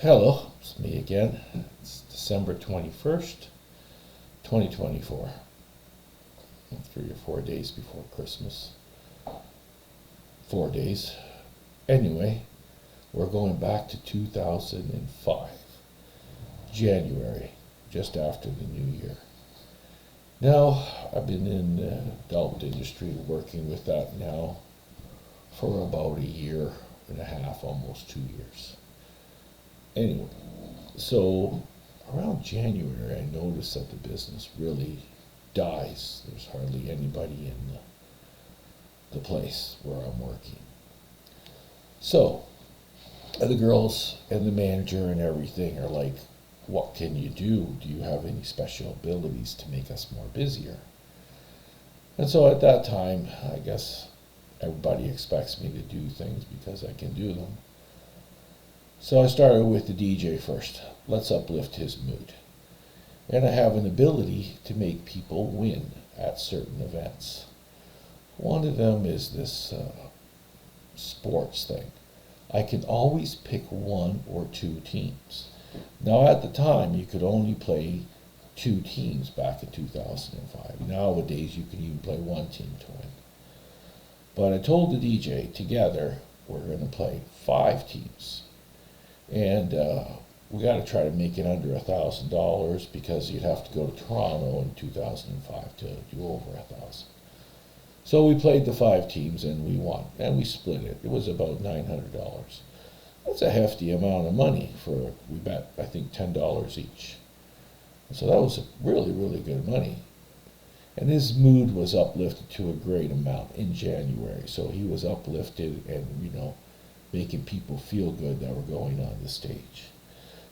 Hello, it's me again. It's December 21st, 2024. 3 or 4 days before Christmas. 4 days. Anyway, we're going back to 2005, January, just after the new year. Now, I've been in the adult industry working with that now for about a year and a half, almost 2 years. Anyway, so around January, I noticed that the business really dies. There's hardly anybody in the place where I'm working. So the girls and the manager and everything are like, what can you do? Do you have any special abilities to make us more busier? And so at that time, I guess everybody expects me to do things because I can do them. So I started with the DJ first. Let's uplift his mood. And I have an ability to make people win at certain events. One of them is this sports thing. I can always pick one or two teams. Now at the time, you could only play two teams back in 2005. Nowadays, you can even play one team to win. But I told the DJ, together, we're going to play 5 teams. And we got to try to make it under $1,000 because you'd have to go to Toronto in 2005 to do over 1,000. So we played the 5 teams and we won, and we split it. It was about $900. That's a hefty amount of money for, we bet, I think, $10 each. And so that was really, really good money. And his mood was uplifted to a great amount in January. So he was uplifted and, making people feel good that were going on the stage.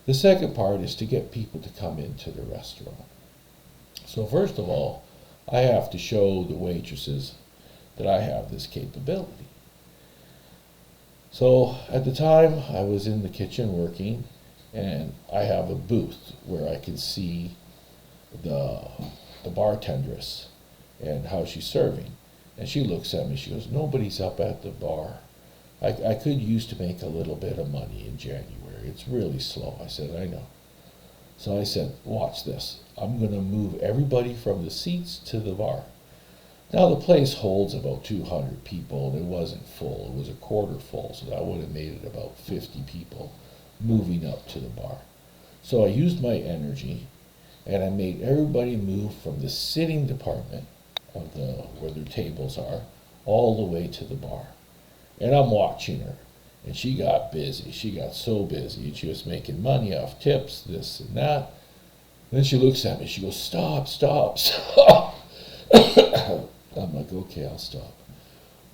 The second part is to get people to come into the restaurant. So first of all, I have to show the waitresses that I have this capability. So at the time, I was in the kitchen working, and I have a booth where I can see the bartendress and how she's serving. And she looks at me, she goes, nobody's up at the bar. I could use to make a little bit of money in January. It's really slow. I said, I know. So I said, watch this. I'm going to move everybody from the seats to the bar. Now the place holds about 200 people, and it wasn't full. It was a quarter full, so that would have made it about 50 people moving up to the bar. So I used my energy, and I made everybody move from the sitting department of where their tables are all the way to the bar. And I'm watching her, and she got busy. She got so busy, and she was making money off tips, this and that. And then she looks at me, she goes, stop, stop, stop. I'm like, okay, I'll stop.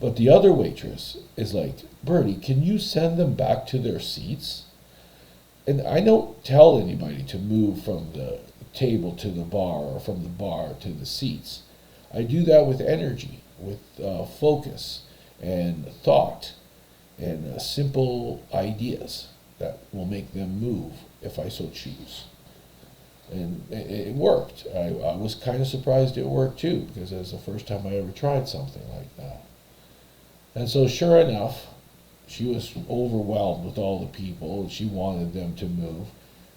But the other waitress is like, Birdy, can you send them back to their seats? And I don't tell anybody to move from the table to the bar or from the bar to the seats. I do that with energy, with focus and thought and simple ideas that will make them move if I so choose. And it worked. I was kind of surprised it worked too, because it was the first time I ever tried something like that. And so sure enough, she was overwhelmed with all the people, and she wanted them to move.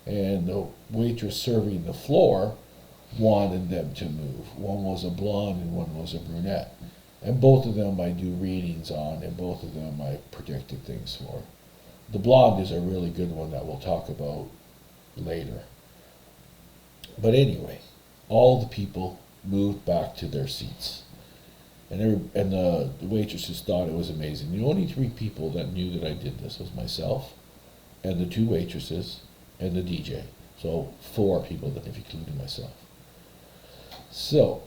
And the waitress serving the floor wanted them to move. One was a blonde and one was a brunette. And both of them I do readings on, and both of them I predicted things for. The blonde is a really good one that we'll talk about later. But anyway, all the people moved back to their seats. And the waitresses thought it was amazing. The only 3 people that knew that I did this was myself, and the 2 waitresses, and the DJ. So 4 people, that if including myself. So,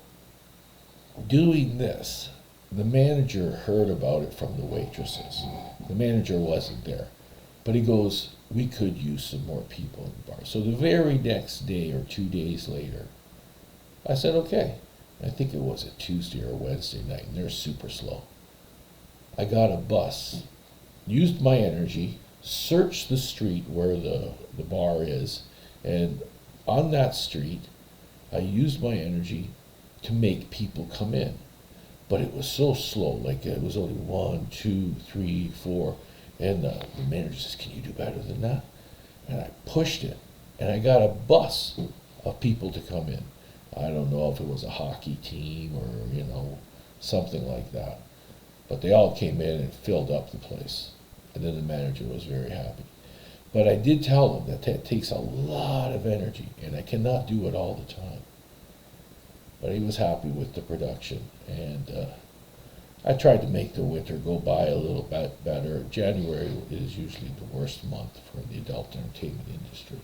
doing this, the manager heard about it from the waitresses. The manager wasn't there. But he goes, we could use some more people in the bar. So the very next day or 2 days later, I said, okay. I think it was a Tuesday or Wednesday night, and they're super slow. I got a bus, used my energy, searched the street where the bar is, and on that street, I used my energy to make people come in. But it was so slow, like it was only 1, 2, 3, 4, and the manager says, can you do better than that? and I pushed it, and I got a bus of people to come in. I don't know if it was a hockey team or, something like that. But they all came in and filled up the place. And then the manager was very happy. But I did tell them that that takes a lot of energy, and I cannot do it all the time. But he was happy with the production, and I tried to make the winter go by a little bit better. January is usually the worst month for the adult entertainment industry.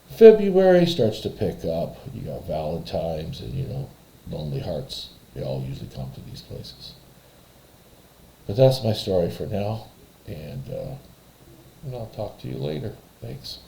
February starts to pick up. You got Valentine's and, Lonely Hearts. They all usually come to these places. But that's my story for now, and I'll talk to you later. Thanks.